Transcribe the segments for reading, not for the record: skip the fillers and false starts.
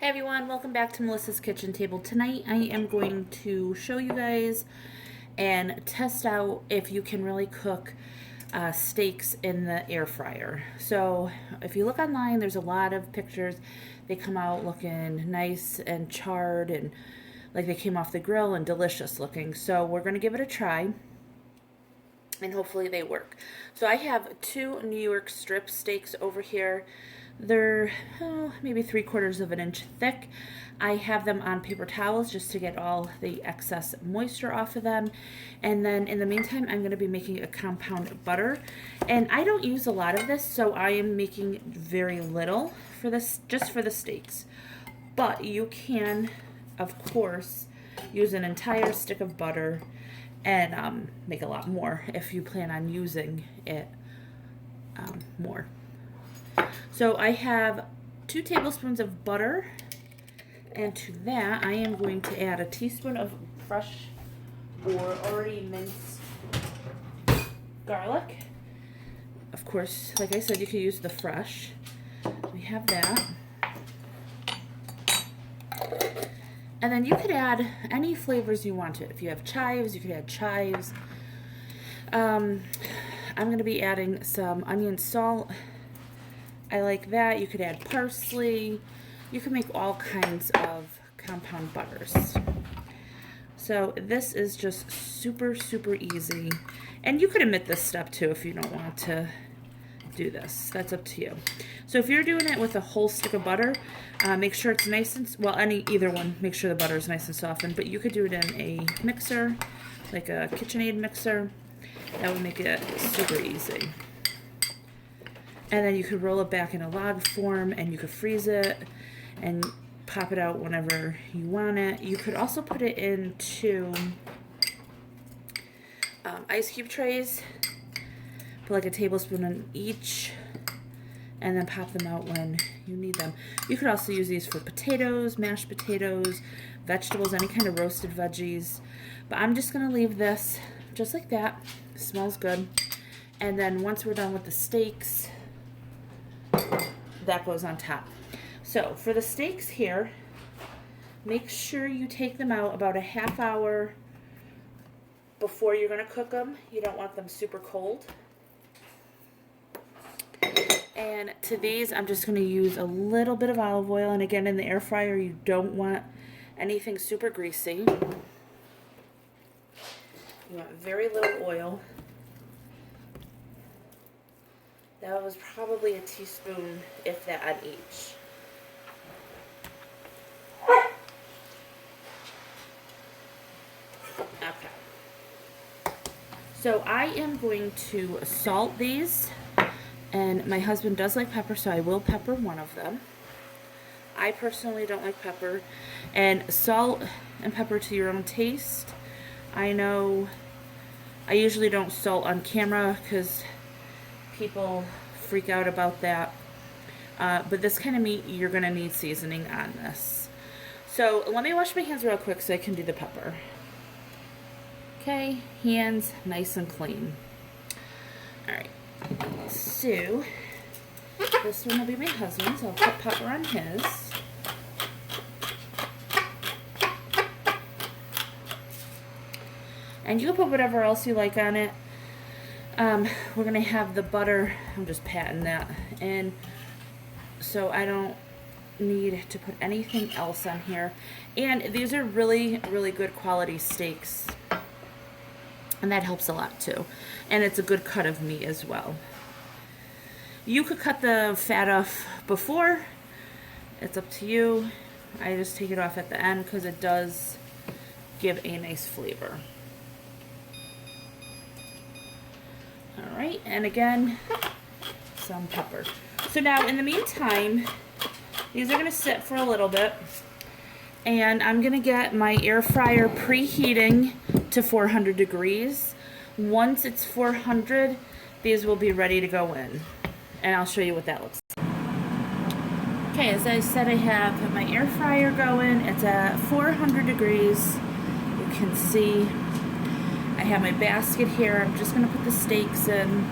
everyone, welcome back to Melissa's Kitchen Table. Tonight I am going to show you guys and test out if you can really cook steaks in the air fryer. So if you look online, there's a lot of pictures. They come out looking nice and charred and like they came off the grill and delicious looking. So we're going to give it a try and hopefully they work. So I have two New York strip steaks over here. They're maybe 3/4 of an inch thick. I have them on paper towels just to get all the excess moisture off of them. And then in the meantime, I'm going to be making a compound butter. And I don't use a lot of this, so I am making very little for this, just for the steaks. But you can, of course, use an entire stick of butter and make a lot more if you plan on using it more. So I have 2 tablespoons of butter, and to that I am going to add a teaspoon of fresh or already minced garlic. Of course, like I said, you could use the fresh. We have that. And then you could add any flavors you want to. If you have chives, you could add chives. I'm going to be adding some onion salt. I like that. You could add parsley. You can make all kinds of compound butters. So this is just super, super easy. And you could omit this step too if you don't want to do this. That's up to you. So if you're doing it with a whole stick of butter, make sure it's nice and, well, either one, make sure the butter is nice and softened. But you could do it in a mixer, like a KitchenAid mixer. That would make it super easy. And then you could roll it back in a log form and you could freeze it and pop it out whenever you want it. You could also put it into ice cube trays, put like a tablespoon in each, and then pop them out when you need them. You could also use these for potatoes, mashed potatoes, vegetables, any kind of roasted veggies. But I'm just going to leave this just like that. It smells good. And then once we're done with the steaks, that goes on top. So for the steaks here, make sure you take them out about a half hour before you're going to cook them. You don't want them super cold. And to these, I'm just going to use a little bit of olive oil. And again, in the air fryer, you don't want anything super greasy. You want very little oil. That was probably a teaspoon, if that, on each. Okay. So I am going to salt these, and my husband does like pepper, so I will pepper one of them. I personally don't like pepper, and salt and pepper to your own taste. I know I usually don't salt on camera because people freak out about that. But this kind of meat, you're going to need seasoning on this. So let me wash my hands real quick so I can do the pepper. Okay, hands nice and clean. Alright, so this one will be my husband's. I'll put pepper on his. And you can put whatever else you like on it. We're going to have the butter. I'm just patting that in, so I don't need to put anything else on here. And these are really, really good quality steaks, and that helps a lot too. And it's a good cut of meat as well. You could cut the fat off before. It's up to you. I just take it off at the end because it does give a nice flavor. Alright, and again, some pepper. So now, in the meantime, these are going to sit for a little bit. And I'm going to get my air fryer preheating to 400 degrees. Once it's 400, these will be ready to go in. And I'll show you what that looks like. Okay, as I said, I have my air fryer going. It's at 400 degrees. You can see I have my basket here. I'm just going to put the steaks in.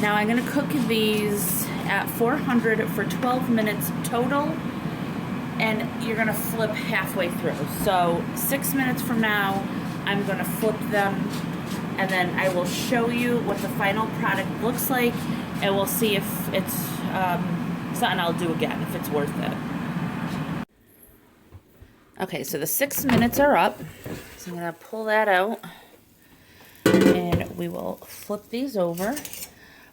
Now I'm going to cook these at 400 for 12 minutes total, and you're gonna flip halfway through. So 6 minutes from now, I'm gonna flip them, and then I will show you what the final product looks like, and we'll see if it's something I'll do again, if it's worth it. Okay, so the 6 minutes are up, so I'm gonna pull that out, and we will flip these over,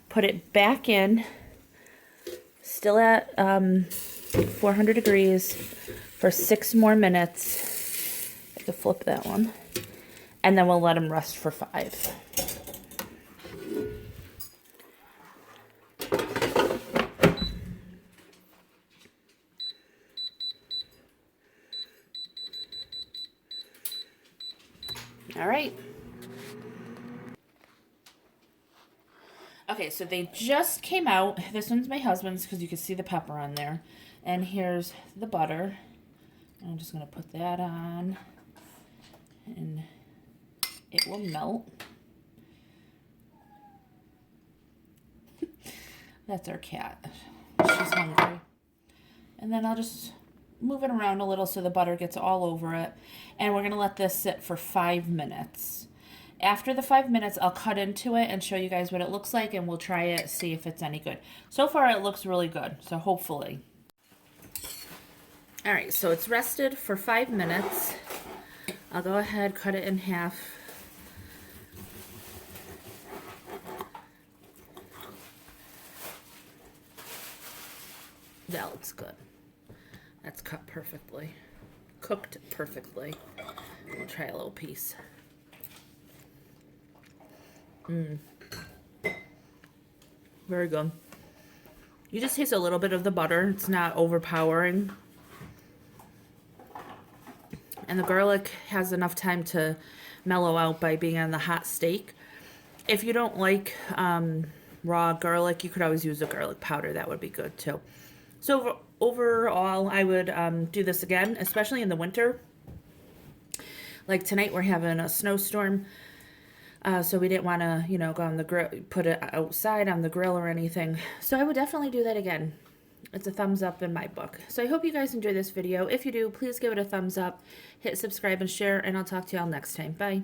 put it back in, still at 400 degrees for 6 more minutes. I have to flip that one. And then we'll let them rest for 5. All right. Okay, so they just came out. This one's my husband's because you can see the pepper on there. And here's the butter. I'm just going to put that on. And it will melt. That's our cat. She's hungry. And then I'll just move it around a little so the butter gets all over it. And we're going to let this sit for 5 minutes. After the 5 minutes, I'll cut into it and show you guys what it looks like, and we'll try it, see if it's any good. So far, it looks really good, so hopefully. All right, so it's rested for 5 minutes. I'll go ahead, cut it in half. That looks good. That's cut perfectly. Cooked perfectly. We'll try a little piece. Very good. You just taste a little bit of the butter. It's not overpowering. And the garlic has enough time to mellow out by being on the hot steak. If you don't like raw garlic, you could always use a garlic powder. That would be good too. So overall, I would do this again, especially in the winter. Like tonight, we're having a snowstorm. So we didn't want to, you know, go on the grill, put it outside on the grill or anything. So I would definitely do that again. It's a thumbs up in my book. So I hope you guys enjoy this video. If you do, please give it a thumbs up, hit subscribe and share, and I'll talk to y'all next time. Bye.